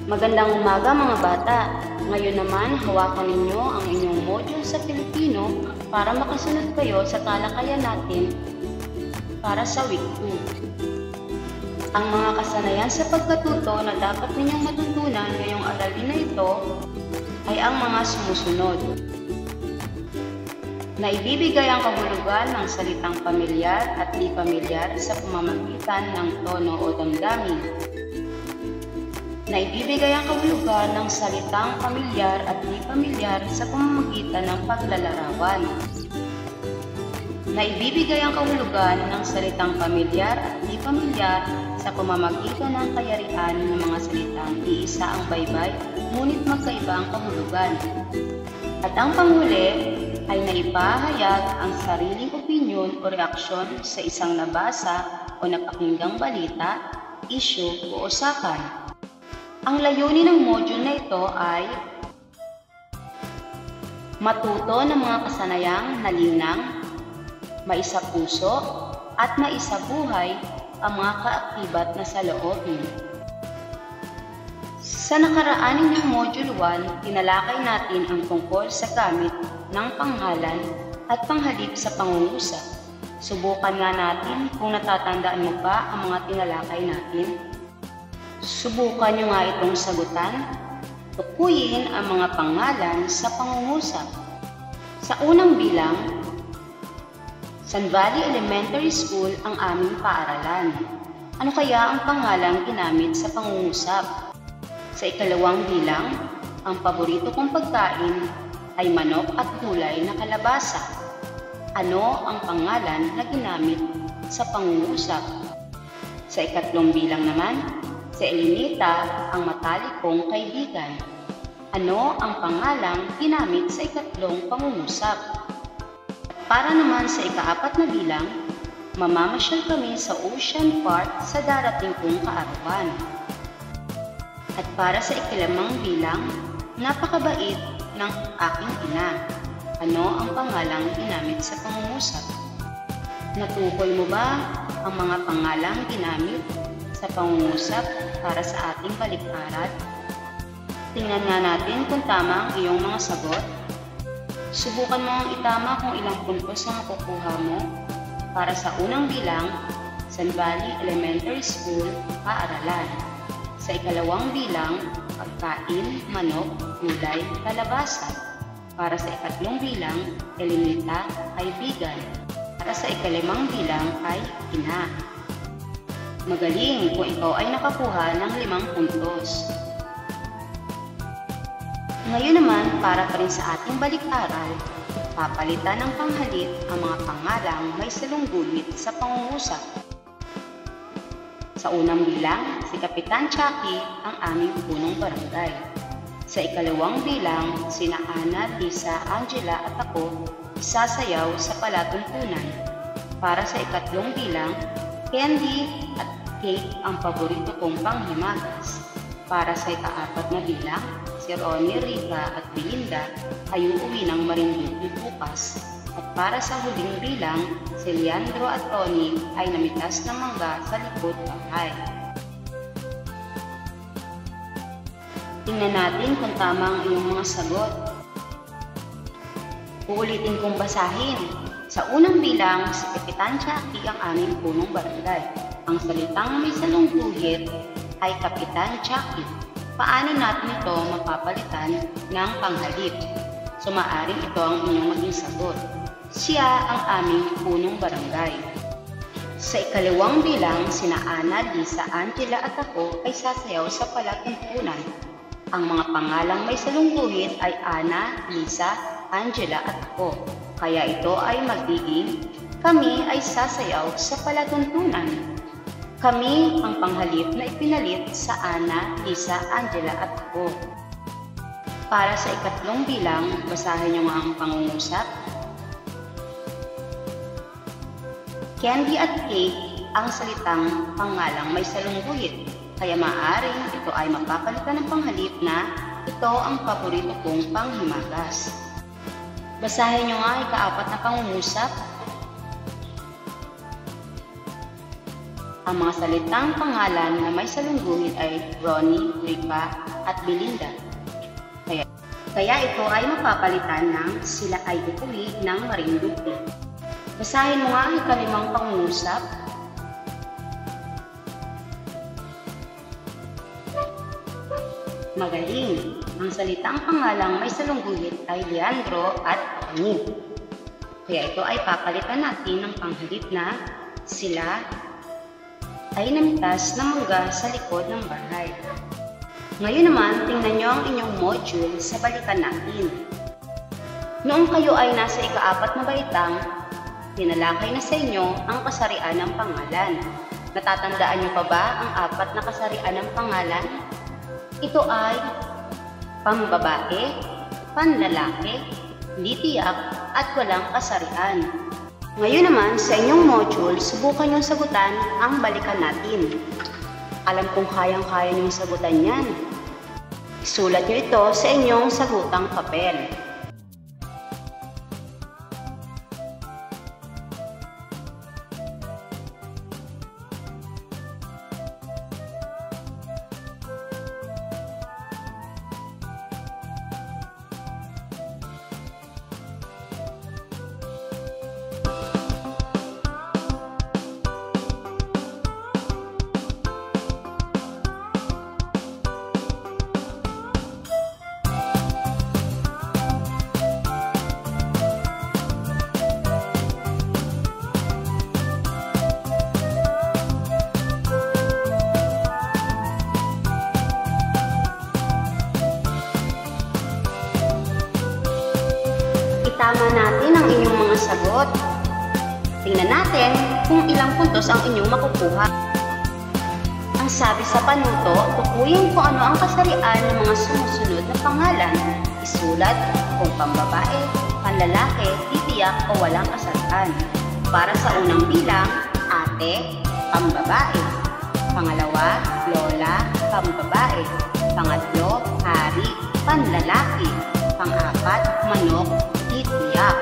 Magandang umaga mga bata! Ngayon naman, hawakan ninyo ang inyong module sa Pilipino para makasunod kayo sa talakayan natin para sa week 2. Ang mga kasanayan sa pagkatuto na dapat ninyong matutunan ngayong aralin na ito ay ang mga sumusunod. Naibibigay ang kahulugan ng salitang pamilyar at di pamilyar sa pamamagitan ng tono o damdamin. Naibibigay ang kahulugan ng salitang pamilyar at di pamilyar sa pamamagitan ng paglalarawan. Naibibigay ang kahulugan ng salitang pamilyar at di pamilyar sa pamamagitan ng kayarian ng mga salitang iisa ang baybay, ngunit magkaiba ang kahulugan. At ang panghuli ay naipahayag ang sariling opinyon o reaksyon sa isang nabasa o napakinggang balita, isyu o usapan. Ang layunin ng module na ito ay matuto ng mga kasanayang nalinang, maisapuso at maisabuhay ang mga kaakibat na saloobin. Sa nakaraan ninyong module 1, tinalakay natin ang tungkol sa gamit ng pangalan at panghalip sa pangungusap. Subukan nga natin kung natatandaan mo pa ang mga tinalakay natin. Subukan nyo nga itong sagutan. Tukuyin ang mga pangalan sa pangungusap. Sa unang bilang, Sun Valley Elementary School ang aming paaralan. Ano kaya ang pangalang ginamit sa pangungusap? Sa ikalawang bilang, ang paborito kong pagkain ay manok at gulay na kalabasa. Ano ang pangalan na ginamit sa pangungusap? Sa ikatlong bilang naman, si Elinita ang matalikong kaibigan. Ano ang pangalang ginamit sa ikatlong pangungusap? Para naman sa ikaapat na bilang, mamamasyal kami sa Ocean Park sa darating kong kaarawan. At para sa ikalimang bilang, napakabait ng aking ina. Ano ang pangalang ginamit sa pangungusap? Natukoy mo ba ang mga pangalang ginamit sa pangungusap para sa ating balik-aral? Tingnan nga natin kung tama ang iyong mga sagot. Subukan mo ang itama kung ilang puntos ang makukuha mo. Para sa unang bilang, Sun Valley Elementary School, paaralan. Sa ikalawang bilang, pagkain, manok, gulay, kalabasa. Para sa ikatlong bilang, Elinita, kaibigan. Para sa ikalimang bilang ay ina. Magaling kung ikaw ay nakakuha ng 5 puntos. Ngayon naman, para pa rin sa ating balik-aral, papalitan ng panghalip ang mga pangalang may salunggulit sa pangungusap. Sa unang bilang, si Kapitan Chucky ang aming punong barangay. Sa ikalawang bilang, sina Ana, Lisa, Angela at ako isasayaw sa palatuntunan. Para sa ikatlong bilang, Candy at Kate ang paborito kong panghimagas. Para sa ikaapat na bilang, si Ronnie, Rika at Belinda ay uuwi ng Marinduque bukas. At para sa huling bilang, si Leandro at Tony ay namitas ng mangga sa likod bahay. Tingnan natin kung tama ang iyong mga sagot. Uulitin kong basahin. Sa unang bilang, si Kapitan Chucky ang aming punong barangay. Ang salitang may salungguhit ay Kapitan Chucky. Paano natin ito mapapalitan ng panghalip? So maaring ito ang inyong maging sagot. Siya ang aming punong barangay. Sa ikalawang bilang, sina Ana, Lisa, Angela at ako ay sasayaw sa palatuntunan. Ang mga pangalang may salungguhit ay Ana, Lisa, Angela at ako. Kaya ito ay magiging kami ay sasayaw sa palatuntunan. Kami ang panghalip na ipinalit sa Ana, Lisa, Angela at ako. Para sa ikatlong bilang, basahin niyo nga ang pangungusap. Candy at Kate ang salitang pangalang may salungguhit, kaya maaaring ito ay mapapalitan ng panghalip na ito ang paborito kong panghimagas. Basahin niyo nga ikaapat na pangungusap. Ang mga salitang pangalan na may salungguhit ay Ronnie, Rica, at Belinda. Kaya ito ay mapapalitan ng sila ay uuwi ng Marinduque. Basahin mo nga ang ikalimang pangungusap. Magaling! Ang salitang pangalang may salungguhit ay Leandro at Fanny. Kaya ito ay papalitan natin ng panghalip na sila ay namitas na mangga sa likod ng bahay. Ngayon naman, tingnan nyo ang inyong module sa balikan natin. Noong kayo ay nasa ika-4 na baitang, tinalakay na sa inyo ang kasarian ng pangalan. Natatandaan nyo pa ba ang 4 na kasarian ng pangalan? Ito ay pambabae, panlalaki, litiyak, at walang kasarian. Ngayon naman, sa inyong module, subukan niyong sagutan ang balikan natin. Alam kong kayang-kaya niyong sagutan yan. Isulat niyo ito sa inyong sagutang papel. Itama natin ang inyong mga sagot. Tingnan natin kung ilang puntos ang inyong makukuha. Ang sabi sa panuto, tukuyin kung ano ang kasarian ng mga sumusunod na pangalan. Isulat kung pambabae, panlalaki, titiyak o walang kasarian. Para sa unang bilang, ate, pambabae. Pangalawa, lola, pambabae. Pangatlo, hari, panlalaki. Pang-4, manok, titiyak.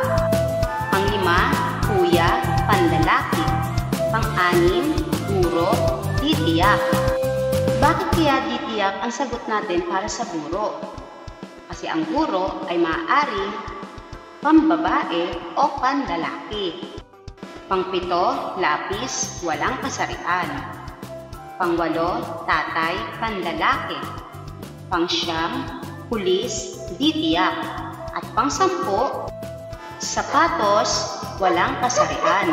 Pang-5, kuya, panlalaki. Pang-6, guro, titiyak. Bakit kaya titiyak ang sagot natin para sa guro? Kasi ang guro ay maaaring pambabae o panlalaki. Pang-7, lapis, walang kasarian. Pang-8, tatay, panlalaki. Pang-9, pulis, titiyak. At pang-10, sapatos, walang kasarian.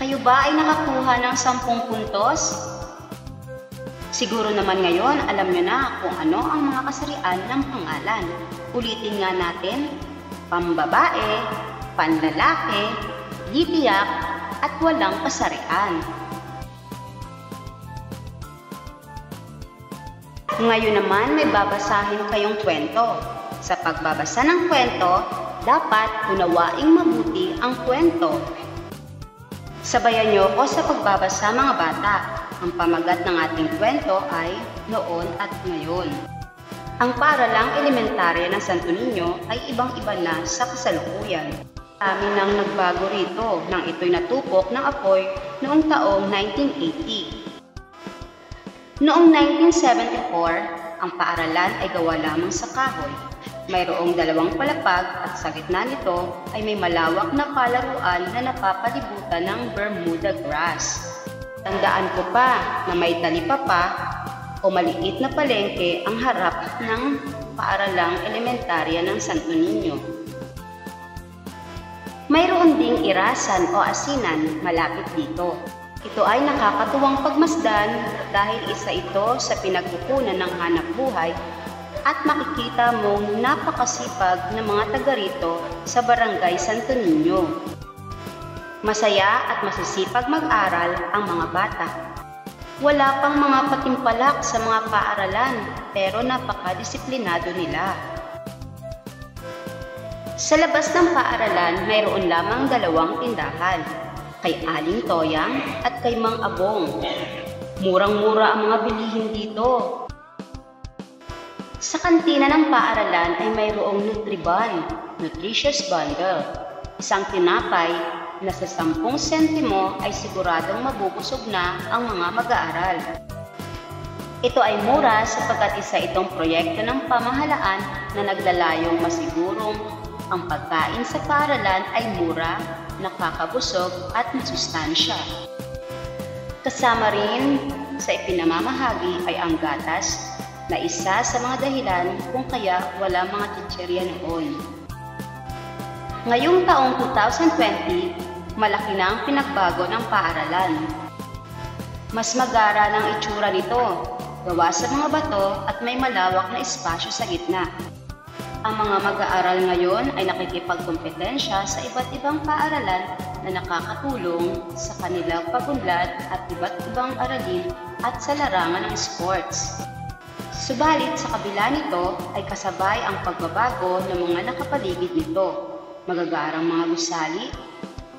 Kayo ba ay nakakuha ng 10 puntos? Siguro naman ngayon alam nyo na kung ano ang mga kasarian ng pangalan. Ulitin nga natin, pambabae, panlalaki, titiyak, at walang kasarian. Ngayon naman may babasahin kayong kwento. Sa pagbabasa ng kwento, dapat unawaing mabuti ang kwento. Sabayan niyo ko sa pagbabasa mga bata. Ang pamagat ng ating kwento ay Noon at Ngayon. Ang paaralang elementarya ng Santo Niño ay ibang-iba na sa kasalukuyan. Kami nang nagbago rito nang ito'y natupok ng apoy noong taong 1980. Noong 1974, ang paaralan ay gawa lamang sa kahoy. Mayroong 2 palapag at sa gitna nito ay may malawak na palaruan na napapalibutan ng Bermuda grass. Tandaan ko pa na may talipapa o maliit na palengke ang harap ng paaralang elementarya ng Santo Niño. Mayroon ding irasan o asinan malapit dito. Ito ay nakakatuwang pagmasdan dahil isa ito sa pinagkukunan ng hanap buhay at makikita mong napakasipag ng mga taga rito sa Barangay Santo Niño. Masaya at masisipag mag-aral ang mga bata. Wala pang mga patimpalak sa mga paaralan pero napakadisiplinado nila. Sa labas ng paaralan mayroon lamang 2 tindahan, kay Aling Toyang at kay Mang Abong. Murang-mura ang mga bilihin dito. Sa kantina ng paaralan ay mayroong Nutriban, Nutritious Bundle, isang tinapay na sa 10 sentimo ay siguradong mabubusog na ang mga mag-aaral. Ito ay mura sapagkat isa itong proyekto ng pamahalaan na naglalayong masigurong ang pagkain sa paaralan ay mura, nakakabusog at masustansya. Kasama rin sa ipinamamahagi ay ang gatas na isa sa mga dahilan kung kaya wala mga chicherya noon. Ngayong taong 2020, malaki na ang pinagbago ng paaralan. Mas magara ng itsura nito, gawa sa mga bato at may malawak na espasyo sa gitna. Ang mga mag-aaral ngayon ay nakikipagkompetensya sa iba't ibang paaralan na nakakatulong sa kanilang pagunlad at iba't ibang aralin at sa larangan ng sports. Subalit sa kabila nito ay kasabay ang pagbabago ng mga nakapaligid nito. Magagarang mga gusali,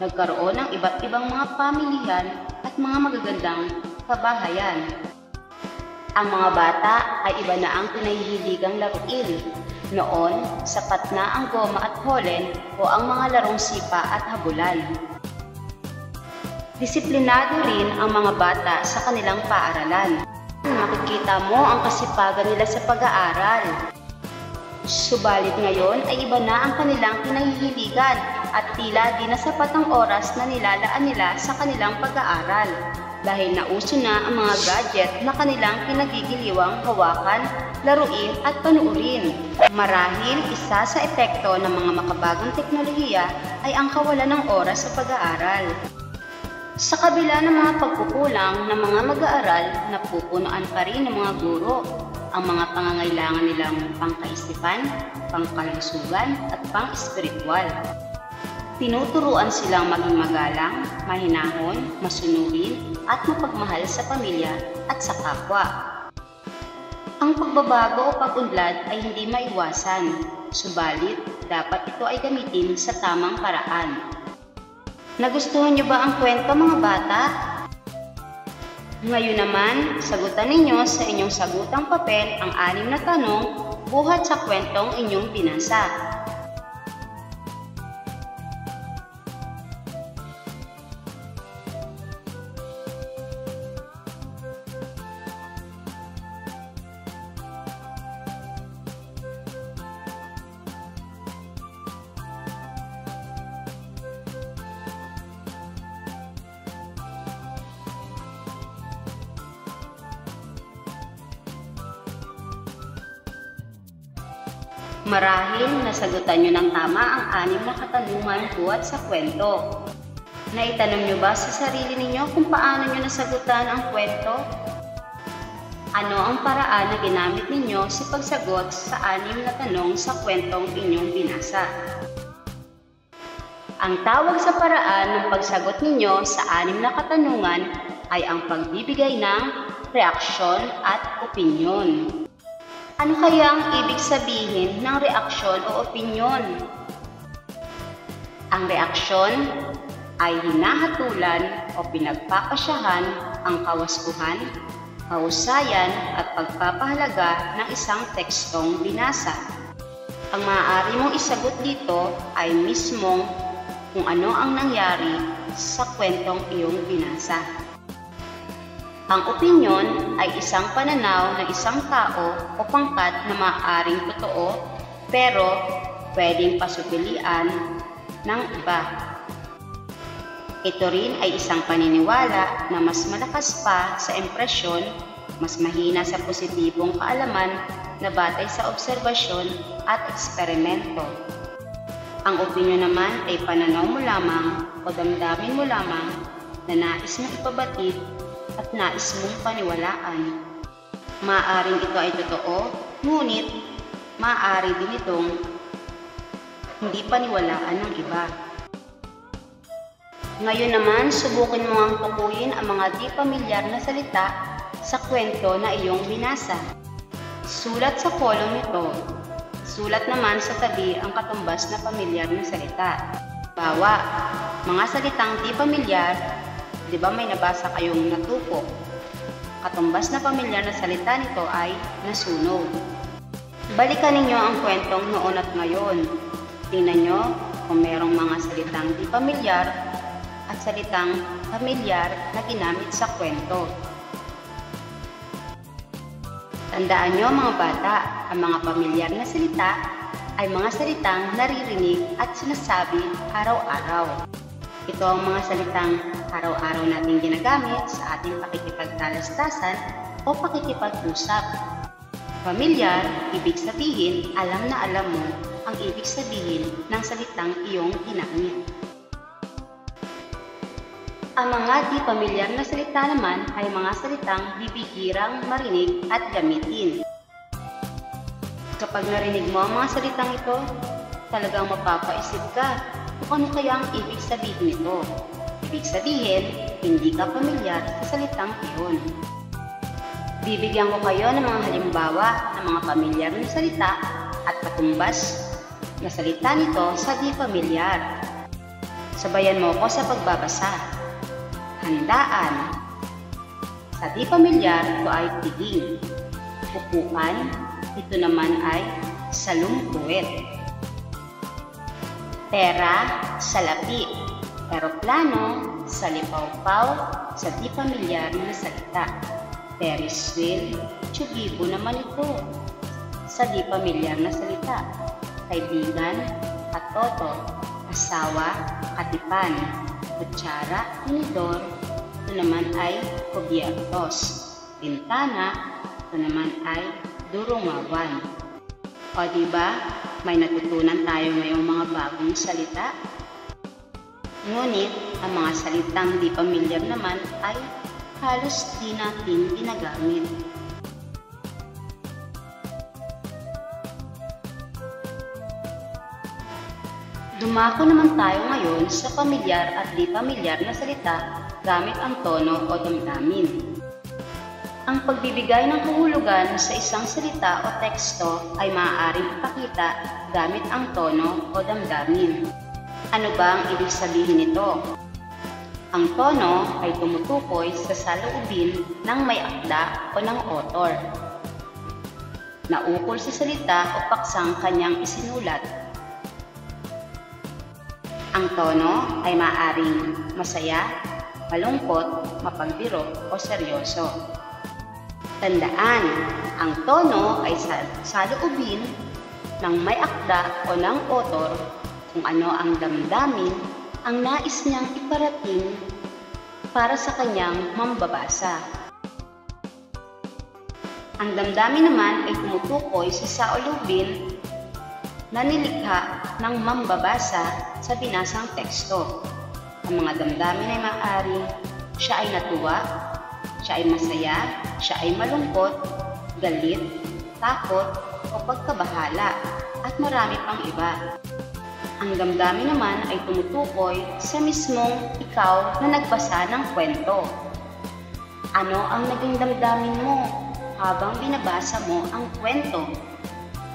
nagkaroon ng iba't ibang mga pamilihan at mga magagandang kabahayan. Ang mga bata ay iba na ang pinahihiligang laruin. Noon, sapat na ang goma at holen o ang mga larong sipa at habulan. Disiplinado rin ang mga bata sa kanilang paaralan. Makikita mo ang kasipagan nila sa pag-aaral. Subalit ngayon ay iba na ang kanilang kinahihiligan at tila di na sapat ang oras na nilalaan nila sa kanilang pag-aaral dahil nauso na ang mga gadget na kanilang kinagigiliwang hawakan, laruin at panuurin. Marahil isa sa epekto ng mga makabagong teknolohiya ay ang kawalan ng oras sa pag-aaral. Sa kabila ng mga pagkukulang ng mga mag-aaral, napupunuan pa rin ng mga guro ang mga pangangailangan nilang pangkaisipan, pangkalusugan at pang-espiritual. Tinuturuan silang maging magalang, mahinahon, masunurin at mapagmahal sa pamilya at sa kapwa. Ang pagbabago o pag-unlad ay hindi maiwasan, subalit dapat ito ay gamitin sa tamang paraan. Nagustuhan niyo ba ang kwento mga bata? Ngayon naman, sagutan ninyo sa inyong sagutang papel ang 6 na tanong buhat sa kwentong inyong binasa. Marahil nasagutan nyo ng tama ang 6 na katanungan buhat sa kwento. Naitanong nyo ba sa sarili ninyo kung paano nyo nasagutan ang kwento? Ano ang paraan na ginamit ninyo sa pagsagot sa 6 na tanong sa kwentong inyong binasa? Ang tawag sa paraan ng pagsagot ninyo sa 6 na katanungan ay ang pagbibigay ng reaksyon at opinyon. Ano kaya ang ibig sabihin ng reaksyon o opinyon? Ang reaksyon ay hinahatulan o pinagpapasyahan ang kawaskuhan, kahusayan at pagpapahalaga ng isang tekstong binasa. Ang maaari mong isagot dito ay mismong kung ano ang nangyari sa kwentong iyong binasa. Ang opinyon ay isang pananaw ng isang tao o pangkat na maaaring totoo pero pwedeng pasupilian ng iba. Ito rin ay isang paniniwala na mas malakas pa sa impresyon, mas mahina sa positibong kaalaman na batay sa obserbasyon at eksperimento. Ang opinyon naman ay pananaw mo lamang o damdamin mo lamang na nais mong ipabatid at nais mong paniwalaan. Maaaring ito ay totoo, ngunit maaari din itong hindi paniwalaan ng iba. Ngayon naman, subukin mo ang tukuyin ang mga di pamilyar na salita sa kwento na iyong binasa. Sulat sa kolong nito. Sulat naman sa tabi ang katumbas na pamilyar na salita. Bawa, mga salitang di pamilyar. Di ba may nabasa kayong natupo? Katumbas na pamilyar na salita nito ay nasunog. Balikan ninyo ang kwentong noon at ngayon. Tingnan nyo kung merong mga salitang di pamilyar salitang pamilyar na ginamit sa kwento. Tandaan nyo mga bata, ang mga pamilyar na salita ay mga salitang naririnig at sinasabi araw-araw. Ito ang mga salitang araw-araw natin ginagamit sa ating pakikipagtalastasan o pakikipag-usap. Pamilyar, ibig sabihin, alam na alam mo ang ibig sabihin ng salitang iyong ginamit. Ang mga di pamilyar na salita naman ay mga salitang bibihirang marinig at gamitin. Kapag narinig mo ang mga salitang ito, talagang mapapaisip ka kung ano kaya ang ibig sabihin nito. Ibig sabihin, hindi ka pamilyar sa salitang iyon. Bibigyan ko kayo ng mga halimbawa ng mga pamilyar na salita at katumbas na salita nito sa di pamilyar. Sabayan mo ko sa pagbabasa. Handaan. Sa di pamilyar, ito ay tiging. Upuan, ito naman ay salungkuwet. Pera, salapi. Eroplano, salipawpaw, sa di pamilyar na salita. Ferris wheel, tsugibo naman ito. Sa di pamilyar na salita. Kaibigan, katoto. Asawa, katipan. Kutsara, tinidor, ito naman ay kubyertos. Bintana, ito naman ay durungawan. O diba, may natutunan tayo ngayong mga bagong salita? Ngunit, ang mga salitang di pamilyar naman ay halos di natin ginagamit. Dumako naman tayo ngayon sa pamilyar at di pamilyar na salita gamit ang tono o damdamin. Ang pagbibigay ng kahulugan sa isang salita o teksto ay maaaring ipakita gamit ang tono o damdamin. Ano ba ang ibig sabihin nito? Ang tono ay tumutukoy sa saloobin ng may akda o ng author. Naukol sa salita o paksang kanyang isinulat. Ang tono ay maaaring masaya, malungkot, mapagbiro o seryoso. Tandaan, ang tono ay saloobin ng may akda o ng author kung ano ang damdamin ang nais niyang iparating para sa kanyang mambabasa. Ang damdamin naman ay tumutukoy sa saloobin na nilikha ng mambabasa sa binasang teksto. Ang mga damdamin ay maaaring siya ay natuwa, siya ay masaya, siya ay malungkot, galit, takot, o pagkabahala, at marami pang iba. Ang damdamin naman ay tumutukoy sa mismong ikaw na nagbasa ng kwento. Ano ang naging damdamin mo habang binabasa mo ang kwento?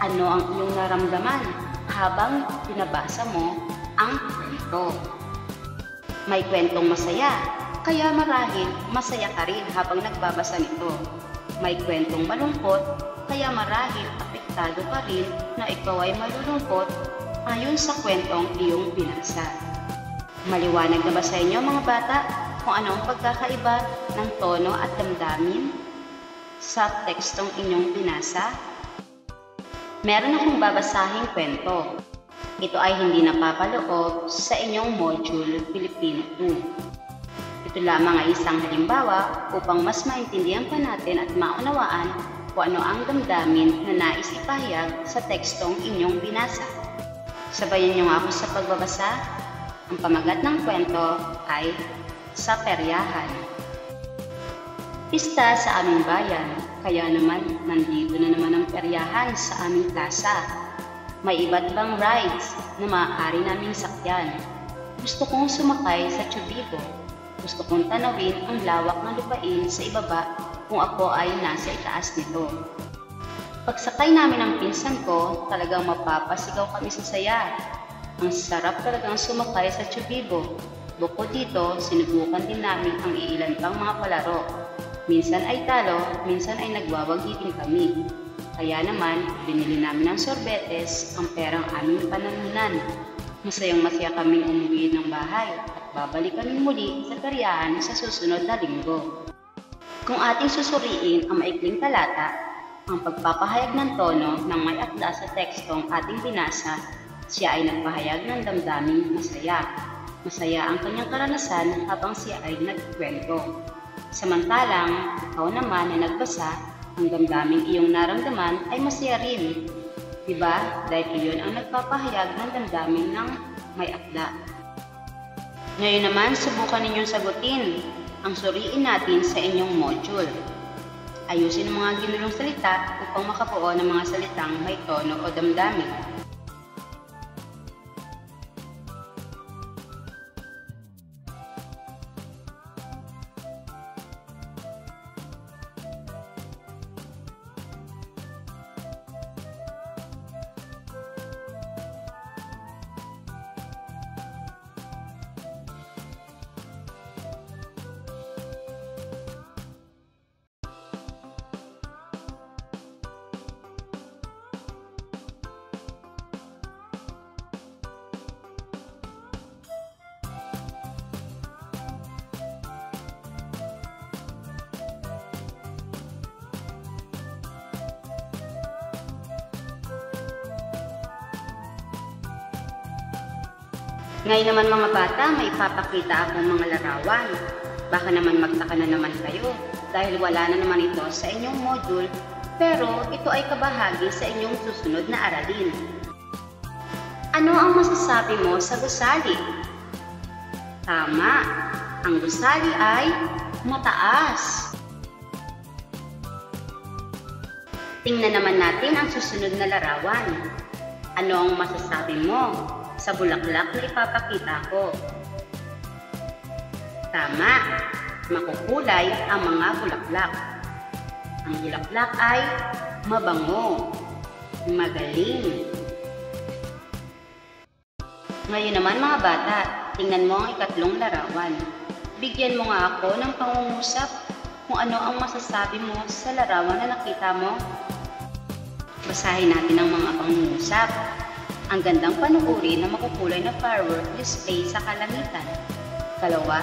Ano ang iyong naramdaman habang binabasa mo ang kwento? May kwentong masaya, kaya marahil masaya ka rin habang nagbabasa nito. May kwentong malungkot, kaya marahil apektado ka rin na ikaw ay malulungkot ayon sa kwentong iyong binasa. Maliwanag na ba sa inyo mga bata kung ano ang pagkakaiba ng tono at damdamin sa tekstong inyong binasa? Meron akong babasahing kwento. Ito ay hindi napapaloob sa inyong module Filipino 2. Ito lamang ay isang halimbawa upang mas maintindihan pa natin at maunawaan kung ano ang damdamin na nais ipahayag sa tekstong inyong binasa. Sabayan niyo ako sa pagbabasa. Ang pamagat ng kwento ay Sa Peryahan. Pista sa aming bayan, kaya naman nandito na naman ang peryahan sa aming plaza. May iba't ibang rides na maaari naming sakyan. Gusto kong sumakay sa tsubibo. Gusto kong tanawin ang lawak ng lupain sa ibaba kung ako ay nasa itaas nito. Pagsakay namin ng pinsan ko, talagang mapapasigaw kami sa saya. Ang sarap talagang sumakay sa tsubibo. Bukod dito, sinubukan din namin ang iilan pang mga palaro. Minsan ay talo, minsan ay nagwawagi din kami. Kaya naman, binili namin ng sorbetes ang perang aming panalunan. Masayang-masaya kaming umuwi ng bahay at babalik kaming muli sa karyahan sa susunod na linggo. Kung ating susuriin ang maikling talata, ang pagpapahayag ng tono ng may akda sa tekstong ating binasa, siya ay nagpahayag ng damdaming masaya. Masaya ang kanyang karanasan habang siya ay nagkwento. Samantalang, ikaw naman na nagbasa, ang damdaming iyong naramdaman ay masaya rin. Diba? Dahil iyon ang nagpapahayag ng damdamin ng may akda. Ngayon naman, subukan ninyong sagutin ang suriin natin sa inyong module. Ayusin ang mga ginulong salita upang makabuo ng mga salitang may tono o damdamin. Ngayon naman mga bata, may ipapakita akong mga larawan. Baka naman magtaka na naman kayo dahil wala na naman ito sa inyong module, pero ito ay kabahagi sa inyong susunod na aralin. Ano ang masasabi mo sa gusali? Tama, ang gusali ay mataas. Tingnan naman natin ang susunod na larawan. Ano ang masasabi mo sa bulaklak na ipapakita ko? Tama, makukulay ang mga bulaklak. Ang bulaklak ay mabango, magaling. Ngayon naman mga bata, tingnan mo ang ikatlong larawan. Bigyan mo nga ako ng pangungusap kung ano ang masasabi mo sa larawan na nakita mo. Basahin natin ang mga pangungusap. Ang gandang panuuri na makukulay na firework display sa kalangitan. Kalawa,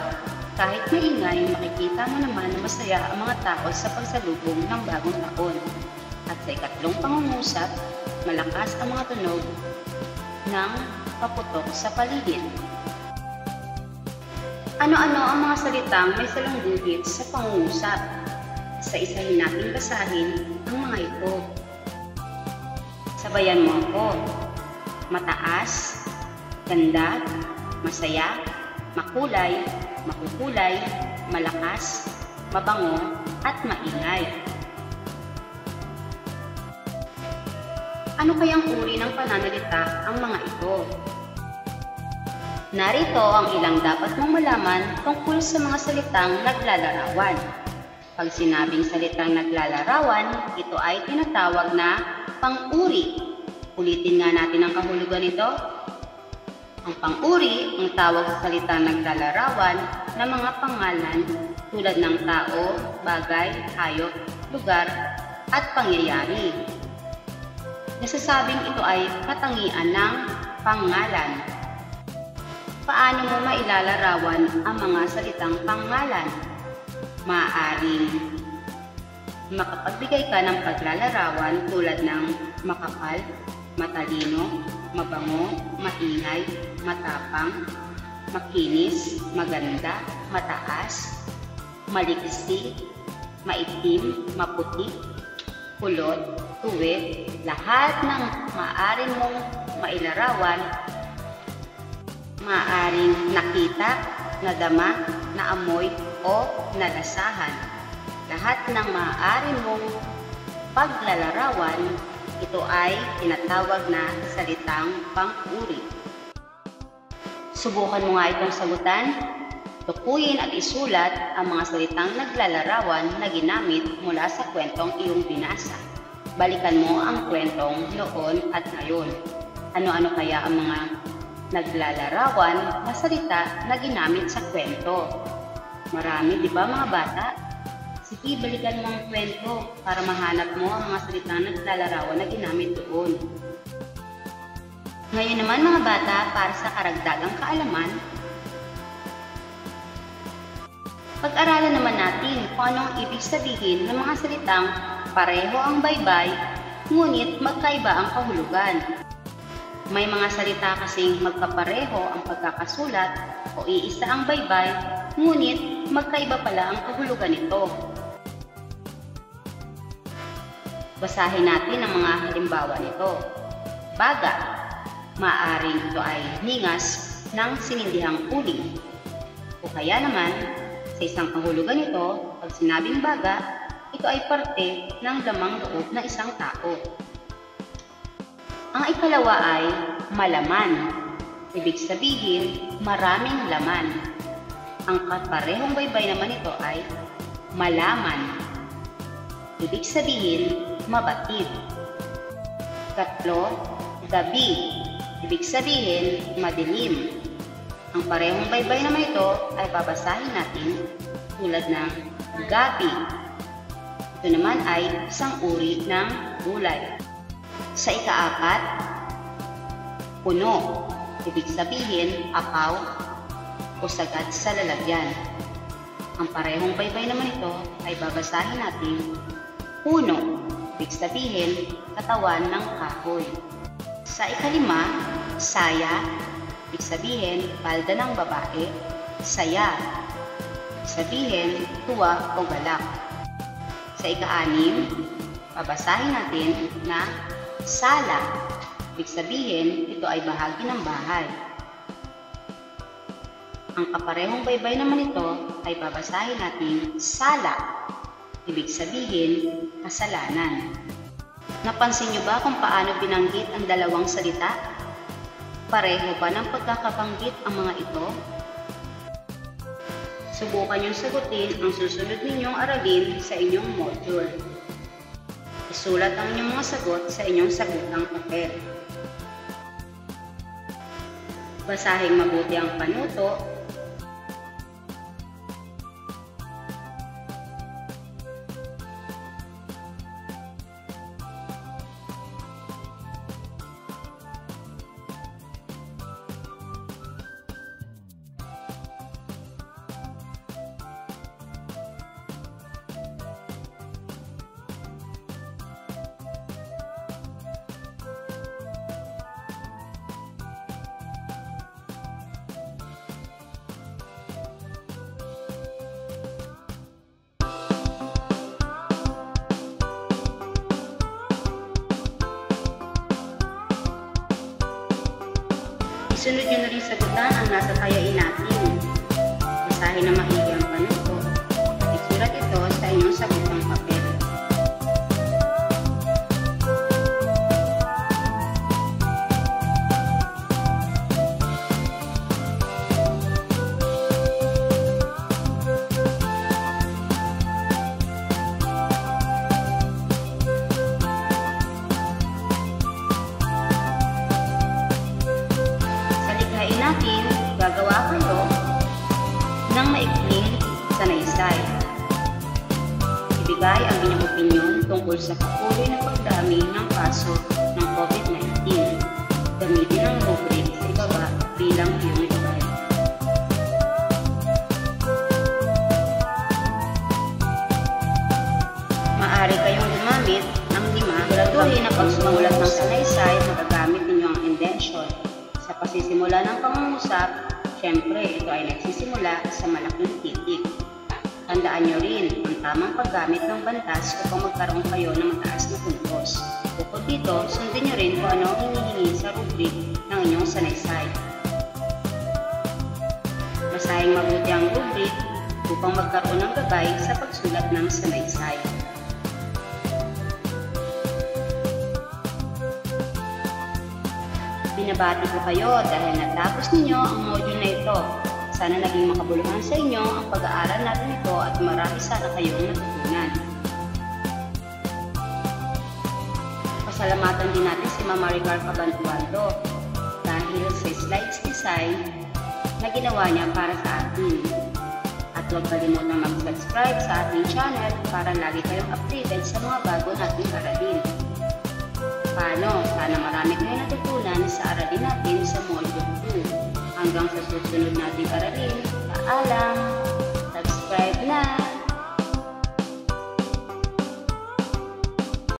kahit maingay, makikita mo naman na masaya ang mga tao sa pagsalubong ng bagong taon. At sa ikatlong pangungusap, malakas ang mga tunog ng paputok sa paligid. Ano-ano ang mga salitang may salungguhit sa pangungusap? Isa-isahin natin basahin ang mga ito. Sabayan mo ako. Mataas, ganda, masaya, makulay, makukulay, malakas, mabango, at maingay. Ano kayang uri ng pananalita ang mga ito? Narito ang ilang dapat mong malaman tungkol sa mga salitang naglalarawan. Pag sinabing salitang naglalarawan, ito ay tinatawag na pang-uri. Ulitin nga natin ang kahulugan nito. Ang pang-uri ang tawag sa salitang naglalarawan ng mga pangalan tulad ng tao, bagay, hayop, lugar, at pangyayari. Nasasabing ito ay katangian ng pangalan. Paano mo mailalarawan ang mga salitang pangalan? Maaaring makapagbigay ka ng paglalarawan tulad ng makapal, matalino, mabango, maingay, matapang, makinis, maganda, mataas, maliksi, maitim, maputi, kulot, tuwid, lahat ng maaari mong mailarawan, maaaring nakita, nadama, naamoy, o nalasahan. Lahat ng maaari mong paglalarawan, ito ay tinatawag na salitang pang-uri. Subukan mo nga itong sagutan. Tukuyin at isulat ang mga salitang naglalarawan na ginamit mula sa kwentong iyong binasa. Balikan mo ang kwentong noon at ngayon. Ano-ano kaya ang mga naglalarawan na salita na ginamit sa kwento? Marami, di ba mga bata? Sige, balikan mo ang kwento para mahanap mo ang mga salitang naglalarawan na ginamit doon. Ngayon naman mga bata, para sa karagdagang kaalaman, pag-aralan naman natin kung ano ang ibig sabihin ng mga salitang pareho ang baybay, ngunit magkaiba ang kahulugan. May mga salita kasing magkapareho ang pagkakasulat o iisa ang baybay, ngunit magkaiba pala ang kahulugan nito. Basahin natin ang mga halimbawa nito. Baga, maaaring ito ay ningas ng sinindihang uling. O kaya naman, sa isang kahulugan nito, pag sinabing baga, ito ay parte ng lamang loob na isang tao. Ang ikalawa ay malaman. Ibig sabihin, maraming laman. Ang kaparehong baybay naman ito ay malaman. Ibig sabihin, mabatid. Katlo, gabi. Ibig sabihin, madilim. Ang parehong baybay naman ito ay babasahin natin tulad ng gabi. Ito naman ay isang uri ng gulay. Sa ikaapat, puno. Ibig sabihin, apaw o sagad sa lalagyan. Ang parehong baybay naman ito ay babasahin natin puno. Ibig sabihin, katawan ng kahoy. Sa ikalima, saya. Ibig sabihin, palda ng babae. Saya. Ibig sabihin, tuwa o galak. Sa ika-anim, babasahin natin na sala. Ibig sabihin, ito ay bahagi ng bahay. Ang kaparehong baybay naman ito ay babasahin natin sala. Ibig sabihin, kasalanan. Napansin niyo ba kung paano binanggit ang dalawang salita? Pareho ba ng pagkakabanggit ang mga ito? Subukan niyong sagutin ang susunod ninyong aralin sa inyong module. Isulat ang inyong mga sagot sa inyong sagutang papel. Basahin mabuti ang panuto. Isunod nyo na rin sagutan ang nasa tayain natin. Basahin na maigi ang panuto. Isulat ito sa inyong sagutang papel. Natin, gagawa kayo ng maikling sanaysay. Ibigay ang inyong opinyon tungkol sa patuloy na pagdami ng kaso ng COVID-19. Gamitin ang rubric sa ibaba bilang iyong ibigay. Maaari kayong gumamit ng 5 siguraduhin na pagsumulat ng sanaysay magagamit ninyo ang indention. Sa pagsisimula ng pangungusap, syempre ito ay nagsisimula sa malaking titik. Tandaan nyo rin ang tamang paggamit ng bantas upang magkaroon kayo ng mataas na puntos. Bukod dito, sundin nyo rin kung ano ang hinihingi sa rubric ng inyong sanaysay. Basahin mabuti ang rubric upang magkaroon ng gabay sa pagsulat ng sanaysay. Binabati ko kayo dahil natapos ninyo ang module na ito. Sana naging makabuluhan sa inyo ang pag-aaral natin ito at marami sana kayong natutunan. Pasalamatan din natin si Ma'am Maricar Cabantuando dahil sa slides design na ginawa niya para sa atin. At huwag kalimutang mag-subscribe sa ating channel para lagi kayong updated sa mga bago nating aralin. Paano? Sana marami kayong natutunan yan sa aralin natin sa Module 2. Hanggang sa susunod nating aralin, paalam! Subscribe na!